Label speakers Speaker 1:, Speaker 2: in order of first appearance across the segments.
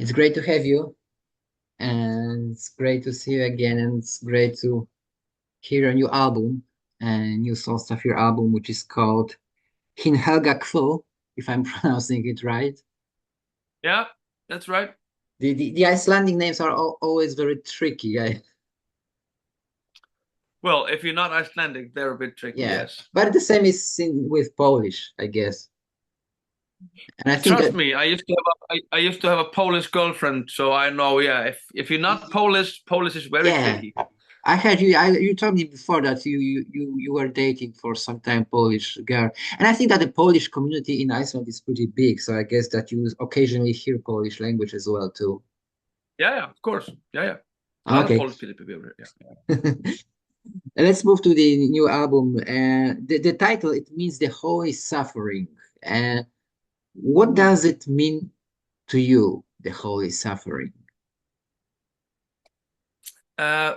Speaker 1: It's great to have you, and it's great to see you again, and it's great to hear a new album, a new Sólstafir album, which is called Hin Helga Kvöl, if I'm pronouncing it right.
Speaker 2: Yeah, that's right.
Speaker 1: The Icelandic names are always very tricky.
Speaker 2: Well, if you're not Icelandic, they're a bit tricky,
Speaker 1: Yeah,
Speaker 2: yes.
Speaker 1: but the same is with Polish, I guess. And I think
Speaker 2: Trust me, I used to have a Polish girlfriend, so I know, yeah, if you're not Polish, Polish is very
Speaker 1: yeah,
Speaker 2: tricky.
Speaker 1: I heard you. You told me before that you were dating for some time Polish girl, and I think that the Polish community in Iceland is pretty big. So I guess that you occasionally hear Polish language as well too.
Speaker 2: Yeah, yeah, of course. Yeah, yeah. A lot of
Speaker 1: Okay,
Speaker 2: Polish people here. Yeah.
Speaker 1: let's move to the new album. The title, it means the holy suffering. Uh, what does it mean to you, the holy suffering?
Speaker 2: Uh,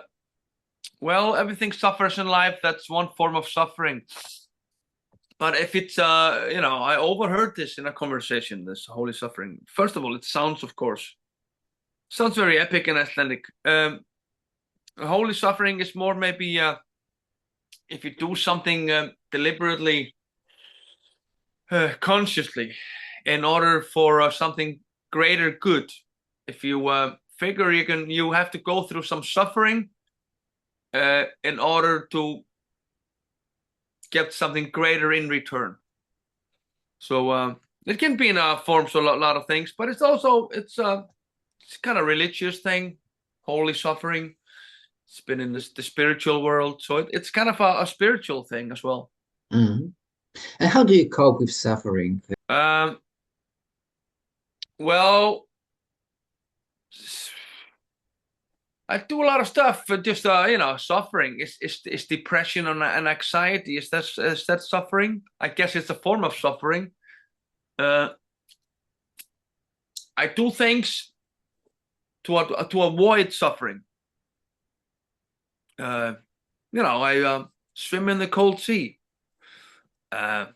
Speaker 2: well, everything suffers in life. That's one form of suffering. But if it's, I overheard this in a conversation, this holy suffering. First of all, it sounds, of course, sounds very epic and Icelandic. Holy suffering is more maybe if you do something deliberately, consciously, in order for something greater good. If you figure you have to go through some suffering in order to get something greater in return. So it can be in forms of a lot of things, but it's also it's kind of religious thing, holy suffering. It's been in the spiritual world, so it's kind of a spiritual thing as well.
Speaker 1: Mhm. And how do you cope with suffering?
Speaker 2: Um, well, I do a lot of stuff for just suffering. Is depression and anxiety. Is that suffering? I guess it's a form of suffering. Uh, I do things to avoid suffering. I swim in the cold sea. Uh,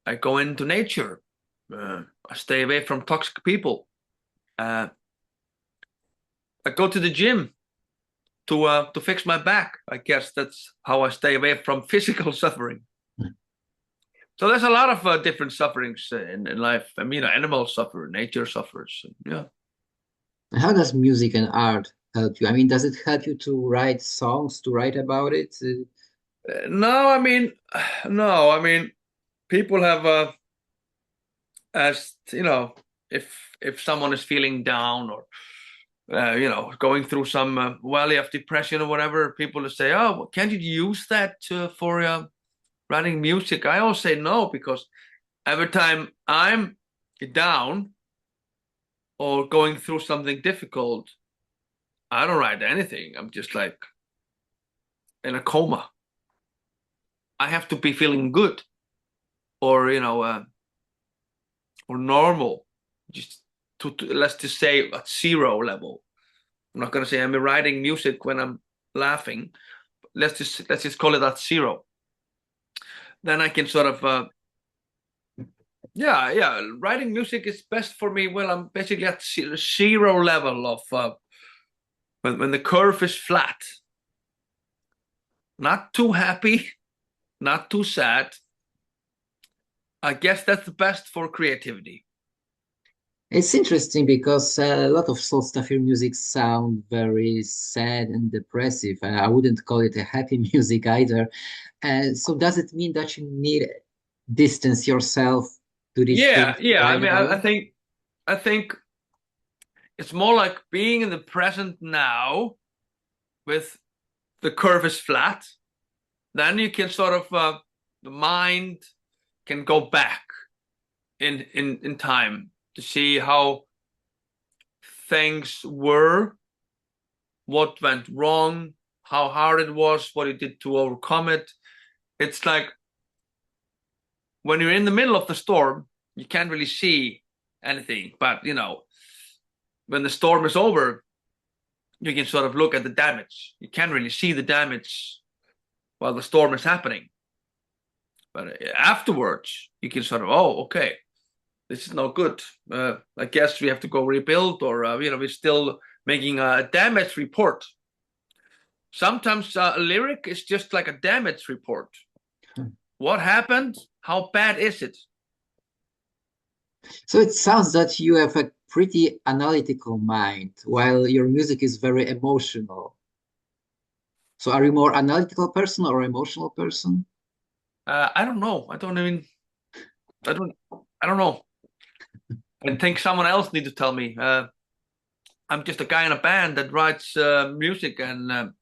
Speaker 2: I go into nature. I stay away from toxic people. I go to the gym to fix my back. I guess that's how I stay away from physical suffering. So there's a lot of different sufferings in life. I mean, animals suffer, nature suffers. Yeah.
Speaker 1: How does music and art help you? I mean, does it help you to write songs, to write about it?
Speaker 2: No, I mean, no, I mean, people have as if someone is feeling down or going through some valley of depression or whatever, people will say, "Oh, can't you use that for writing music?" I always say no, because every time I'm down or going through something difficult, I don't write anything. I'm just like in a coma. I have to be feeling good or or normal, just to let's just say at zero level. I'm not gonna say I'm writing music when I'm laughing. Let's just call it at zero. Then I can sort of yeah, writing music is best for me when I'm basically at zero level of when the curve is flat, not too happy, not too sad. I guess that's the best for creativity.
Speaker 1: It's interesting because a lot of Sólstafir music sound very sad and depressive. I wouldn't call it a happy music either. So does it mean that you need distance yourself to these
Speaker 2: Yeah,
Speaker 1: things to
Speaker 2: yeah. I
Speaker 1: write
Speaker 2: mean,
Speaker 1: about?
Speaker 2: I think it's more like being in the present now with the curve is flat. Then you can sort of the mind can go back in time to see how things were, what went wrong, how hard it was, what you did to overcome it. It's like when you're in the middle of the storm, you can't really see anything. But when the storm is over, you can sort of look at the damage. You can't really see the damage while the storm is happening. But afterwards, you can sort of, oh, okay, this is no good. I guess we have to go rebuild, or we're still making a damage report. Sometimes a lyric is just like a damage report. What happened? How bad is it?
Speaker 1: So it sounds that you have a pretty analytical mind, while your music is very emotional. So are you more analytical person or emotional person?
Speaker 2: I don't know. I don't know. I think someone else needs to tell me. I'm just a guy in a band that writes music and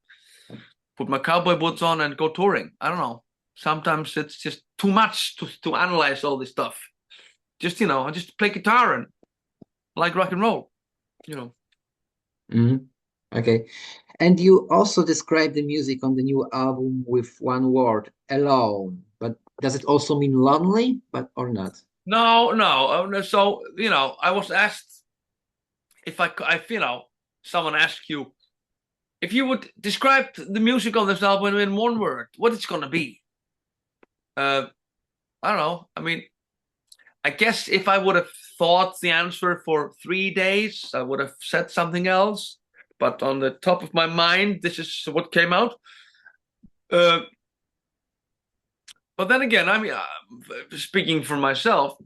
Speaker 2: put my cowboy boots on and go touring. I don't know. Sometimes it's just too much to analyze all this stuff. Just, I just play guitar and like rock and roll,
Speaker 1: Mm-hmm. Okay. And you also describe the music on the new album with one word, alone. But does it also mean lonely, or not?
Speaker 2: No. So, I was asked if someone asked you, if you would describe the music on this album in one word, what it's going to be? I don't know. I mean, I guess if I would have thought the answer for 3 days, I would have said something else. But on the top of my mind, this is what came out. But then again, I mean, speaking for myself,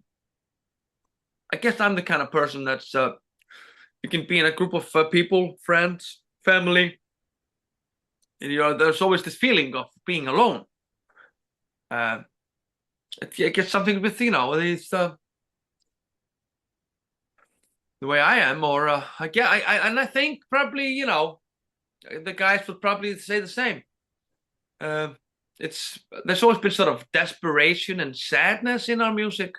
Speaker 2: I guess I'm the kind of person that's you can be in a group of people, friends, family, and there's always this feeling of being alone. I guess something with these the way I am, or I think probably the guys would probably say the same. There's always been sort of desperation and sadness in our music.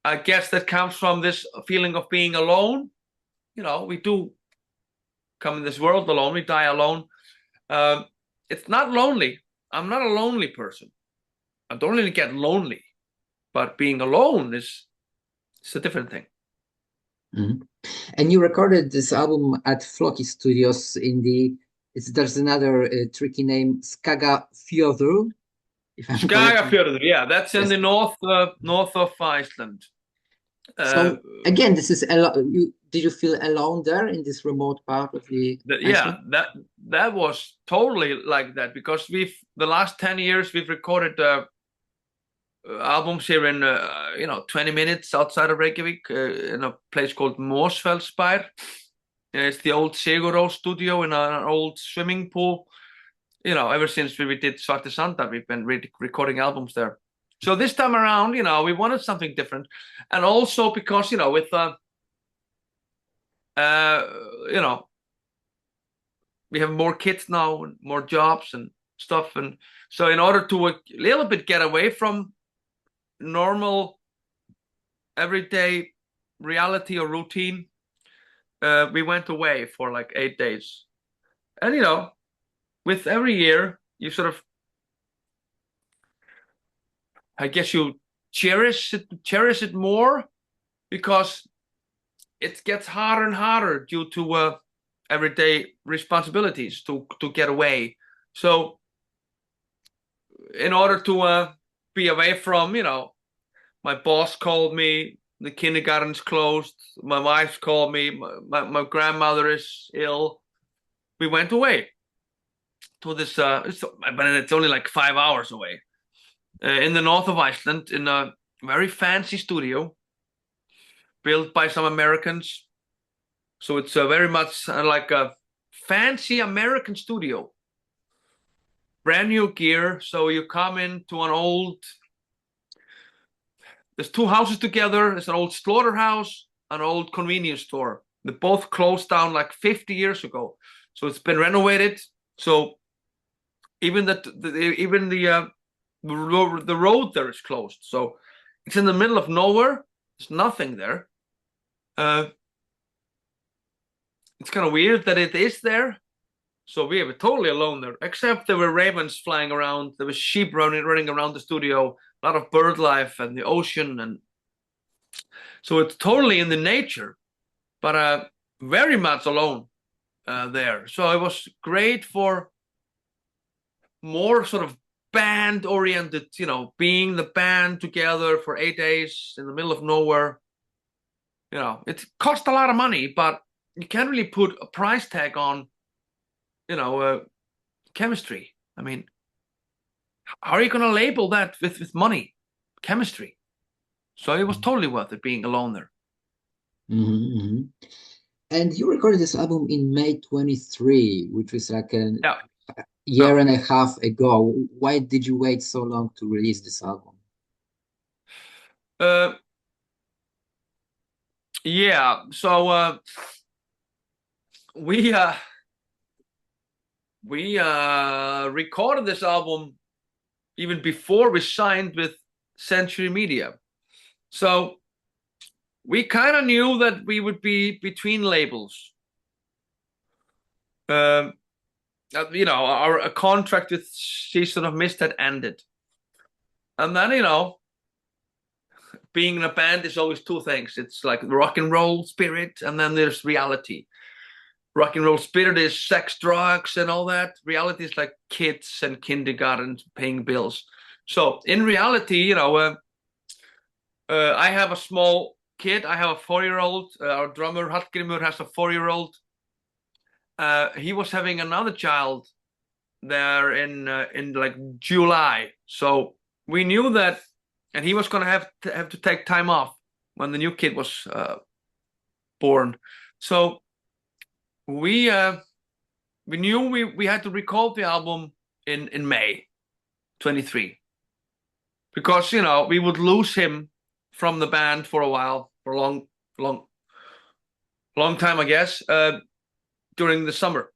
Speaker 2: I guess that comes from this feeling of being alone. We do come in this world alone. We die alone. It's not lonely. I'm not a lonely person. I don't really get lonely, but being alone it's a different thing.
Speaker 1: Mm-hmm. And you recorded this album at Floki Studios there's another tricky name, Skaga Fjordur.
Speaker 2: Skaga Fjordur, yeah, that's in the north of Iceland.
Speaker 1: So again, this is did you feel alone there in this remote part of
Speaker 2: that was totally like that, because the last 10 years we've recorded albums here in 20 minutes outside of Reykjavik in a place called Mosfellsbær. It's the old Siguró studio in an old swimming pool. Ever since we did Svarte Sandar, we've been recording albums there. So this time around, we wanted something different, and also because with we have more kids now and more jobs and stuff, and so in order to a little bit get away from normal everyday reality or routine, we went away for like 8 days. And with every year you sort of, I guess, you cherish it more, because it gets harder and harder due to everyday responsibilities to get away. So in order to be away from, my boss called me, the kindergarten's closed, my wife called me, my grandmother is ill. We went away to this, but it's only like 5 hours away, in the north of Iceland, in a very fancy studio built by some Americans. So it's very much like a fancy American studio, brand new gear. So you come into there's 2 houses together. It's an old slaughterhouse, an old convenience store. They both closed down like 50 years ago. So it's been renovated. So even the road there is closed. So it's in the middle of nowhere. There's nothing there. It's kind of weird that it is there. So we were totally alone there, except there were ravens flying around. There was sheep running around the studio, a lot of bird life and the ocean. And so it's totally in the nature, but very much alone there. So it was great for more sort of band oriented, you know, being the band together for 8 days in the middle of nowhere. You know, it cost a lot of money, but you can't really put a price tag on, you know, chemistry. I mean, how are you going to label that with money? Chemistry. So it was totally worth it being alone there.
Speaker 1: Mm-hmm, mm-hmm. And you recorded this album in May 23, which was like a year and a half ago. Why did you wait so long to release this album?
Speaker 2: Yeah, so we recorded this album even before we signed with Century Media. So we kind of knew that we would be between labels. You know, our contract with Season of Mist had ended. And then, you know, being in a band is always two things. It's like rock and roll spirit, and then there's reality. Rock and roll spirit is sex, drugs, and all that. Reality is like kids and kindergarten paying bills. So in reality, you know, I have a small kid. I have a 4-year-old. Our drummer Hallgrímur has a 4-year-old. He was having another child there in like July. So we knew that, and he was going to have to take time off when the new kid was born. So we knew we had to record the album in May 23, because, you know, we would lose him from the band for a while, for a long time, I guess, during the summer.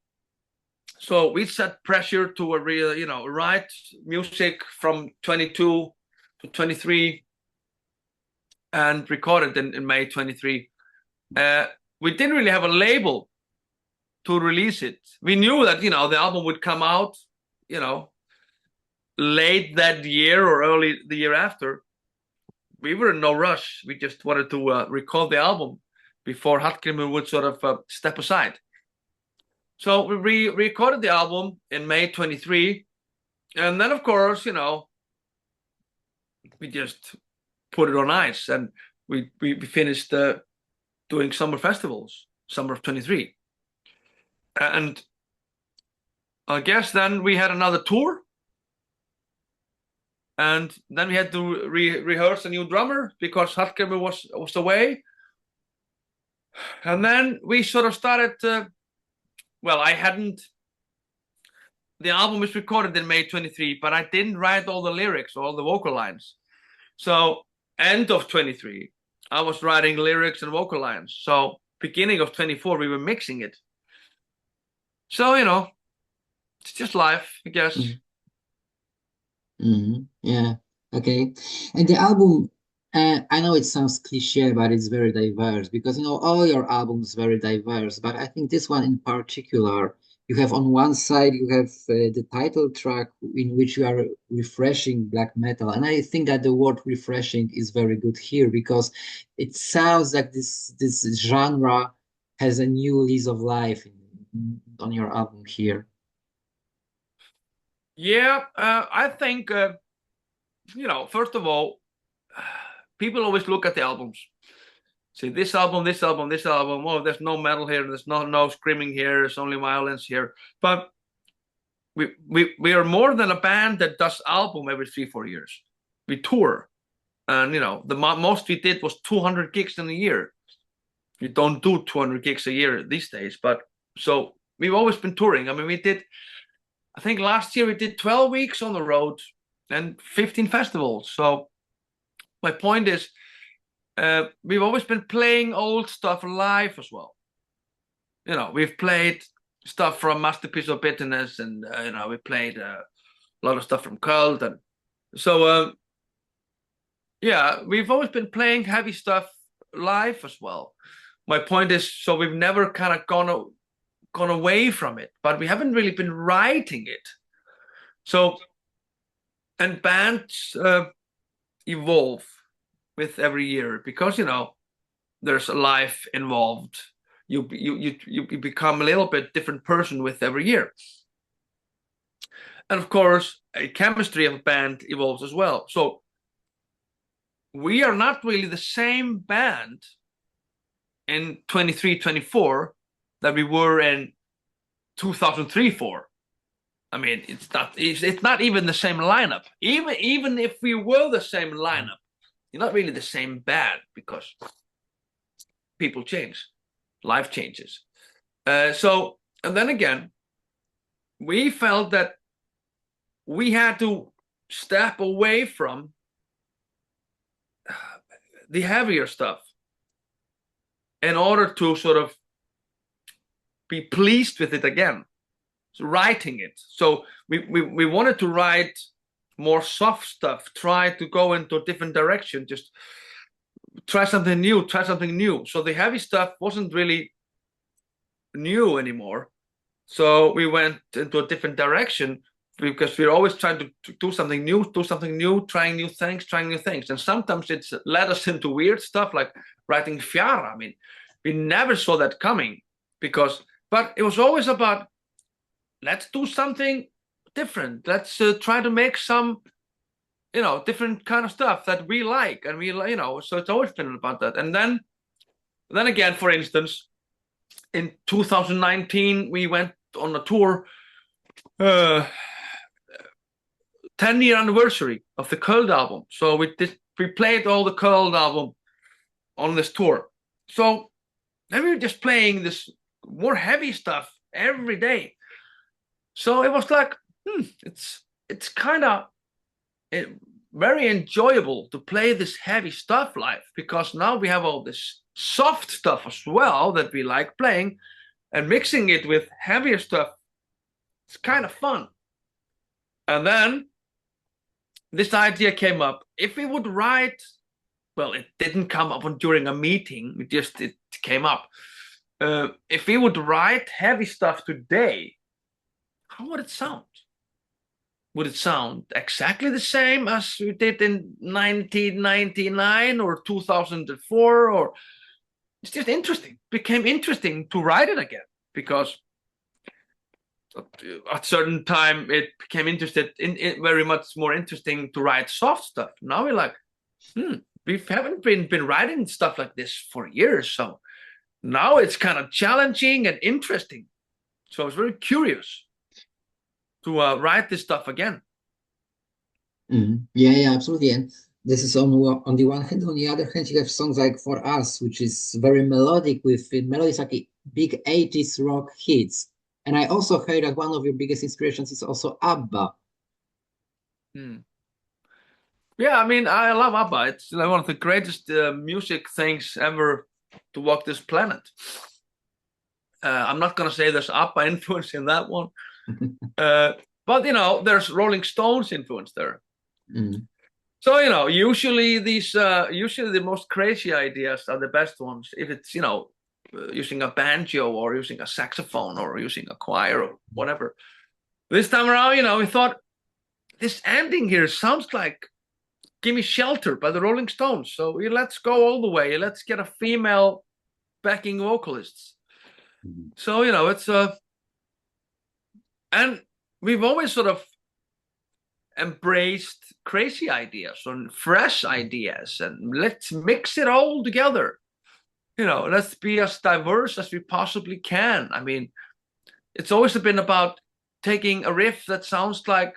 Speaker 2: So we set pressure to you know, write music from 22 to 23 and record it in May 23. We didn't really have a label to release it. We knew that, you know, the album would come out, you know, late that year or early the year after. We were in no rush. We just wanted to record the album before Hallgrímur would sort of step aside. So we recorded the album in May 23. And then, of course, you know, we just put it on ice, and we finished doing summer festivals, summer of 23. And I guess then we had another tour. And then we had to rehearse a new drummer because Hallgrímur was away. And then we sort of started, well, the album was recorded in May 23, but I didn't write all the lyrics, all the vocal lines. So end of 23, I was writing lyrics and vocal lines. So beginning of 24, we were mixing it. So, you know, it's just life, I guess.
Speaker 1: Mm-hmm. Yeah, okay. And the album, I know it sounds cliche, but it's very diverse, because, you know, all your albums very diverse, but I think this one in particular, you have on one side, you have the title track in which you are refreshing black metal. And I think that the word refreshing is very good here, because it sounds like this genre has a new lease of life on your album here.
Speaker 2: Yeah, I think, you know, first of all, people always look at the albums. Say this album, this album, this album. Oh, there's no metal here. There's no screaming here. There's only violence here. But we are more than a band that does album every 3-4 years. We tour, and, you know, the most we did was 200 gigs in a year. You don't do 200 gigs a year these days, but so we've always been touring. I mean, I think last year we did 12 weeks on the road and 15 festivals. So my point is, we've always been playing old stuff live as well. You know, we've played stuff from Masterpiece of Bitterness, and you know, we played a lot of stuff from Cult, and so yeah, we've always been playing heavy stuff live as well. My point is, so we've never kind of gone away from it, but we haven't really been writing it. So, and bands evolve with every year, because, you know, there's a life involved. You become a little bit different person with every year. And of course, a chemistry of a band evolves as well. So we are not really the same band in 23, 24 that we were in 2003, 4. I mean, it's not even the same lineup. Even if we were the same lineup, you're not really the same band because people change, life changes. So, and then again, we felt that we had to step away from the heavier stuff in order to sort of be pleased with it again. So writing it. So we wanted to write more soft stuff, try to go into a different direction, just try something new. So the heavy stuff wasn't really new anymore. So we went into a different direction because we're always trying to do something new, trying new things. And sometimes it's led us into weird stuff like writing fjara. I mean, we never saw that coming but it was always about, let's do something different. Let's try to make some, different kind of stuff that we like. And so it's always been about that. And then again, for instance, in 2019, we went on a tour, 10-year anniversary of the Kvöl album. So we played all the Kvöl album on this tour. So then we were just playing this more heavy stuff every day. So it was like, it's kind of very enjoyable to play this heavy stuff live because now we have all this soft stuff as well that we like playing, and mixing it with heavier stuff. It's kind of fun. And then this idea came up. If we would write, well, it didn't come up during a meeting. It came up. If we would write heavy stuff today, how would it sound? Would it sound exactly the same as we did in 1999 or 2004? Or it's just interesting. It became interesting to write it again because at a certain time it became very much more interesting to write soft stuff. Now we're like, we haven't been writing stuff like this for years. So now it's kind of challenging and interesting. So I was very curious to write this stuff again.
Speaker 1: Yeah, absolutely. And this is on the one hand. On the other hand, you have songs like For Us, which is very melodic with melodies like big 80s rock hits. And I also heard that one of your biggest inspirations is also ABBA.
Speaker 2: Yeah, I mean, I love ABBA. It's like one of the greatest music things ever to walk this planet. I'm not going to say there's ABBA influence in that one. But, there's Rolling Stones influence there. So, usually the most crazy ideas are the best ones. If it's, using a banjo or using a saxophone or using a choir or whatever. This time around, we thought this ending here sounds like Gimme Shelter by the Rolling Stones. So let's go all the way. Let's get a female backing vocalists. So, it's and we've always sort of embraced crazy ideas and fresh ideas, and let's mix it all together. Let's be as diverse as we possibly can. I mean, it's always been about taking a riff that sounds like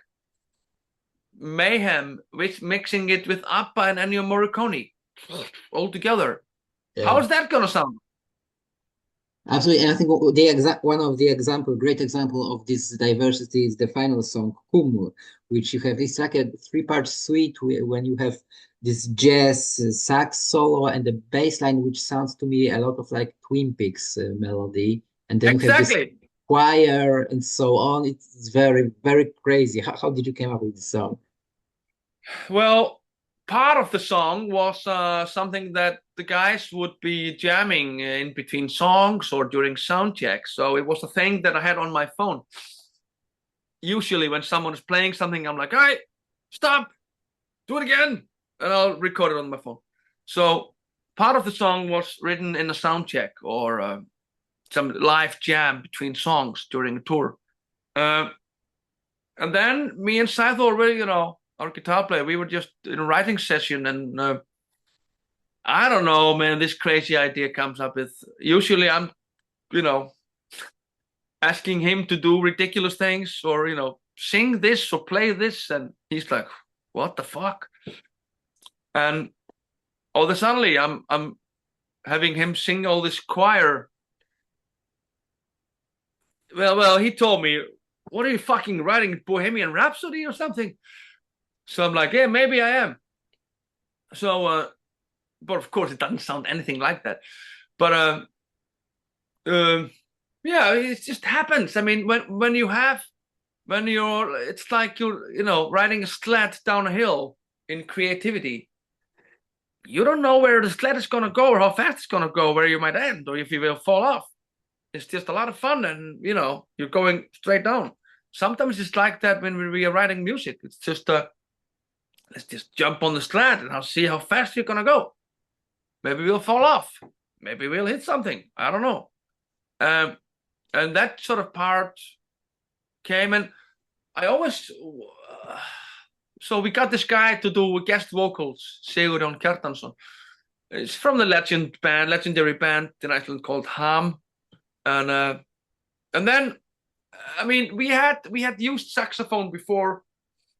Speaker 2: Mayhem, mixing it with ABBA and Ennio Morricone all together. Yeah. How is that going to sound?
Speaker 1: Absolutely, and I think one of the great example of this diversity is the final song Kumul, which you have. It's like a 3-part suite when you have this jazz sax solo and the bass line, which sounds to me a lot of like Twin Peaks melody, and then you have this choir and so on. It's very, very crazy. How did you come up with this song?
Speaker 2: Well, part of the song was something that the guys would be jamming in between songs or during sound check. So it was a thing that I had on my phone. Usually when someone is playing something, I'm like, all right, stop, do it again. And I'll record it on my phone. So part of the song was written in a sound check or some live jam between songs during a tour. And then me and Saithor were, our guitar player, we were just in a writing session, and I don't know, man, this crazy idea comes up with, usually I'm, asking him to do ridiculous things, or, sing this or play this, and he's like, what the fuck? And all of a sudden I'm having him sing all this choir. Well, he told me, what are you fucking writing, Bohemian Rhapsody or something? So I'm like, yeah, maybe I am. So, but of course it doesn't sound anything like that. But yeah, it just happens. I mean, when you're, it's like you're, riding a sled down a hill in creativity. You don't know where the sled is gonna go or how fast it's gonna go, where you might end, or if you will fall off. It's just a lot of fun, and you're going straight down. Sometimes it's like that when we are writing music. It's just let's just jump on the sled and I'll see how fast you're gonna go. Maybe we'll fall off. Maybe we'll hit something. I don't know. And that sort of part came, and I always. So we got this guy to do guest vocals, Sigurjón Kjartansson. It's from the legendary band in Iceland called Ham, and then, I mean, we had used saxophone before.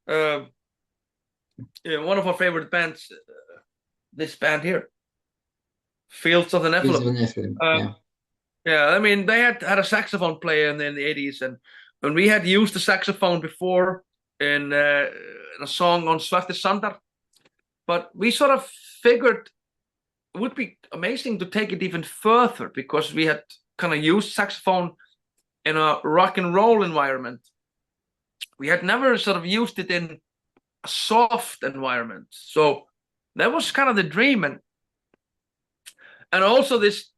Speaker 2: One of our favorite bands, this band here, Fields of the Nephilim.
Speaker 1: Yeah.
Speaker 2: Yeah, I mean, they had a saxophone player in the 80s, and we had used the saxophone before in a song on Svartir Sandar, but we sort of figured it would be amazing to take it even further, because we had kind of used saxophone in a rock and roll environment. We had never sort of used it in a soft environment. So that was kind of the dream. And also this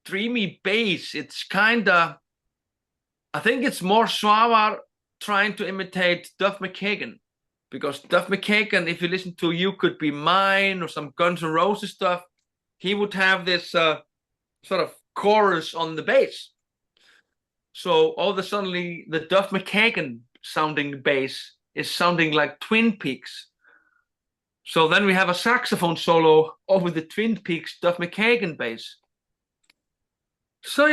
Speaker 2: dreamy bass, it's kind of, I think it's more Svavar trying to imitate Duff McKagan, because Duff McKagan, if you listen to You Could Be Mine or some Guns N' Roses stuff, he would have this sort of chorus on the bass. So all of a sudden, the Duff McKagan sounding bass is sounding like Twin Peaks. So then we have a saxophone solo over the Twin Peaks Duff McKagan bass. So,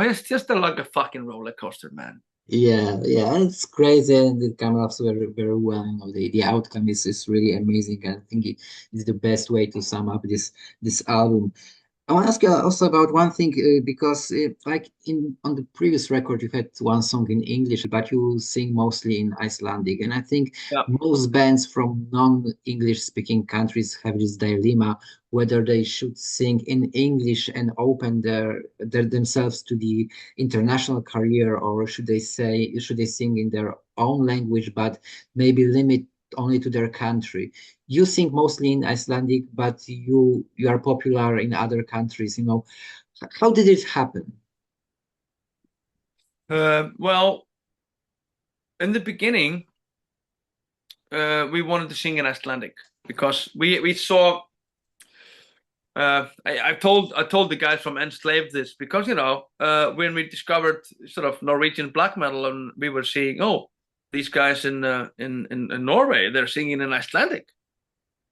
Speaker 2: it's just like a fucking roller coaster, man.
Speaker 1: Yeah, it's crazy, and it comes up very, very well. The outcome is really amazing. I think it's the best way to sum up this album. I want to ask you also about one thing, because like on the previous record, you had one song in English, but you sing mostly in Icelandic. And I think most bands from non-English speaking countries have this dilemma whether they should sing in English and open their themselves to the international career, or should they sing in their own language, but maybe limit only to their country. You sing mostly in Icelandic, but you are popular in other countries. How did it happen?
Speaker 2: Well, in the beginning, we wanted to sing in Icelandic because we saw. I told the guys from Enslaved this, because when we discovered sort of Norwegian black metal, and we were seeing, these guys in Norway, they're singing in Icelandic.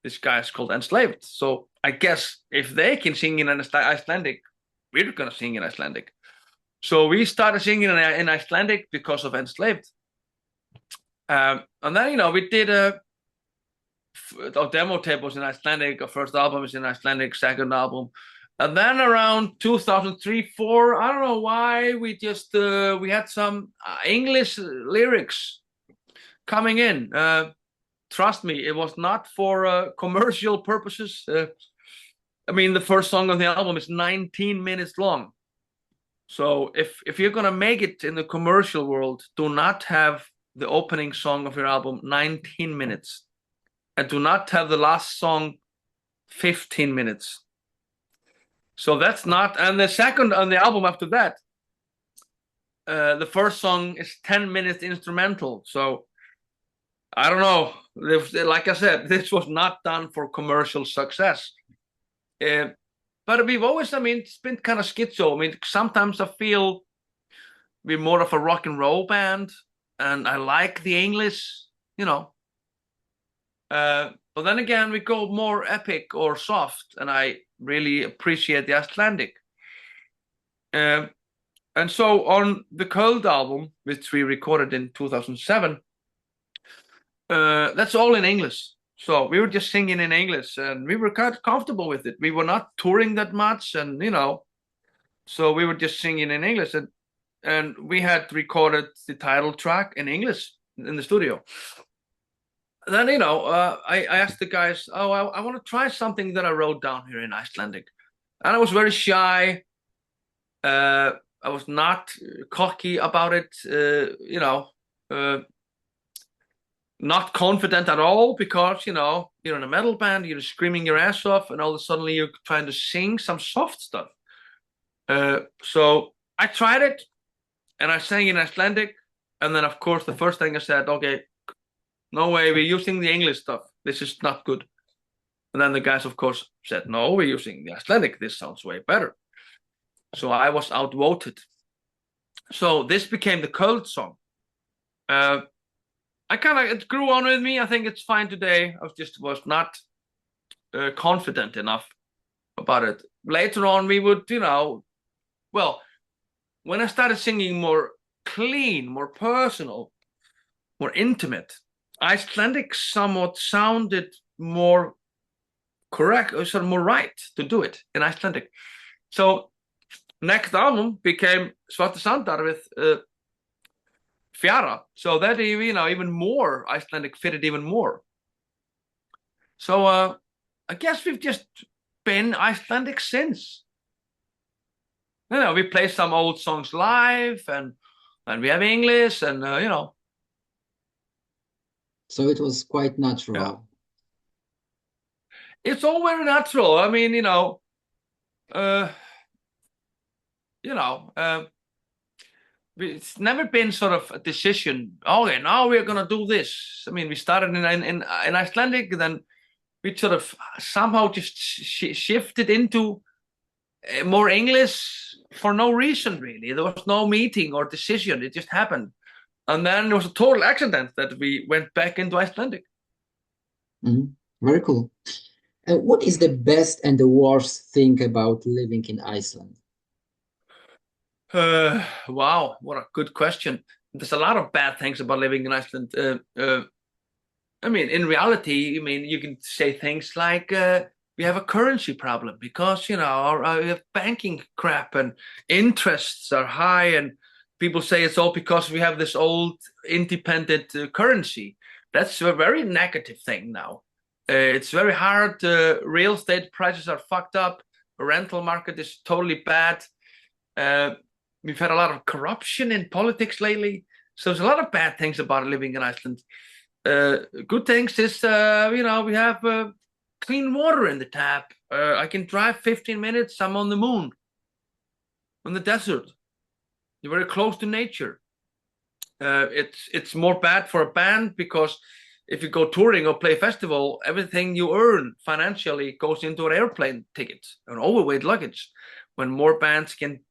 Speaker 2: This guy is called Enslaved. So I guess if they can sing in Icelandic, we're gonna sing in Icelandic. So we started singing in Icelandic because of Enslaved. And then we did our demo tape was in Icelandic. Our first album is in Icelandic. Second album, and then around 2003-04, I don't know why, we just we had some English lyrics coming in. Trust me, it was not for commercial purposes. I mean, the first song on the album is 19 minutes long. So if you're gonna make it in the commercial world, do not have the opening song of your album 19 minutes, and do not have the last song 15 minutes. So that's not. And the second on the album after that, the first song is 10 minutes instrumental. So I don't know. Like I said, this was not done for commercial success. But we've always, it's been kind of schizo. Sometimes I feel we're more of a rock and roll band, and I like the English, you know. But then again, we go more epic or soft, and I really appreciate the Icelandic. And so on the Cold album, which we recorded in 2007, that's all in English. So we were just singing in English, and we were quite comfortable with it. We were not touring that much, and you know, so we were just singing in English, and we had recorded the title track in English in the studio. Then, you know, I asked the guys, oh, I want to try something that I wrote down here in Icelandic. And I was very shy. I was not cocky about it, you know, not confident at all, because, you know, you're in a metal band, you're screaming your ass off, and all of a sudden you're trying to sing some soft stuff. So I tried it, and I sang in Icelandic. And then, of course, the first thing I said, okay, no way, we're using the English stuff. This is not good. And then the guys, of course, said, no, we're using the Icelandic. This sounds way better. So I was outvoted. So this became the Cold song. It grew on with me. I think it's fine today. I was not confident enough about it. Later on, we would, you know, well, when I started singing more clean, more personal, more intimate, Icelandic somewhat sounded more correct, or sort of more right to do it in Icelandic. So next album became Svarta Sandar with Fjara. So that, you know, even more Icelandic fitted even more. So I guess we've just been Icelandic since. You know, we play some old songs live, and we have English, and you know.
Speaker 1: So it was quite natural.
Speaker 2: Yeah. It's all very natural. I mean, you know, it's never been sort of a decision. Okay, now we're gonna do this. I mean, we started in Icelandic, then we sort of somehow just shifted into more English for no reason, really. There was no meeting or decision. It just happened. And then it was a total accident that we went back into Icelandic.
Speaker 1: Very cool. What is the best and the worst thing about living in Iceland?
Speaker 2: Wow, what a good question. There's a lot of bad things about living in Iceland. I mean, in reality, I mean, you can say things like we have a currency problem because, you know, we have banking crap, and interests are high, and people say it's all because we have this old independent currency. That's a very negative thing now. It's very hard. Real estate prices are fucked up. The rental market is totally bad. We've had a lot of corruption in politics lately. So there's a lot of bad things about living in Iceland. Good things is, you know, we have clean water in the tap. I can drive 15 minutes. I'm on the moon, on the desert. You're very close to nature. It's more bad for a band because if you go touring or play festival, everything you earn financially goes into an airplane ticket, an overweight luggage. When more bands can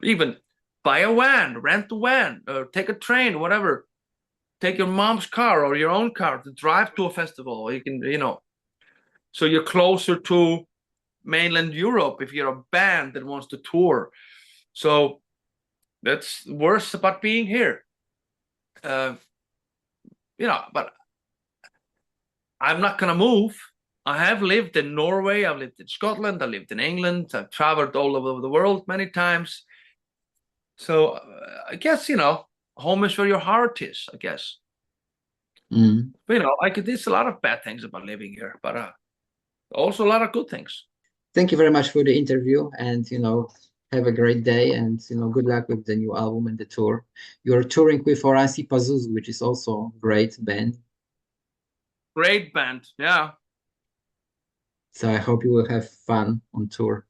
Speaker 2: even buy a van, rent a van, or take a train, whatever. Take your mom's car or your own car to drive to a festival. You can, you know, so you're closer to mainland Europe if you're a band that wants to tour. So that's worse about being here. You know, but I'm not gonna move. I have lived in Norway, I've lived in Scotland, I lived in England, I've traveled all over the world many times. So I guess, you know, home is where your heart is, I guess. But, you know, there's a lot of bad things about living here, but also a lot of good things.
Speaker 1: Thank you very much for the interview, and, you know, have a great day, and, you know, good luck with the new album and the tour. You're touring with Oransi Pazuzu, which is also a great band.
Speaker 2: Great band, yeah.
Speaker 1: So I hope you will have fun on tour.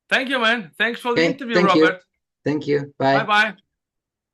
Speaker 2: Thank you, man. Thanks for the interview, Robert.
Speaker 1: Thank you. Bye.
Speaker 2: Bye-bye.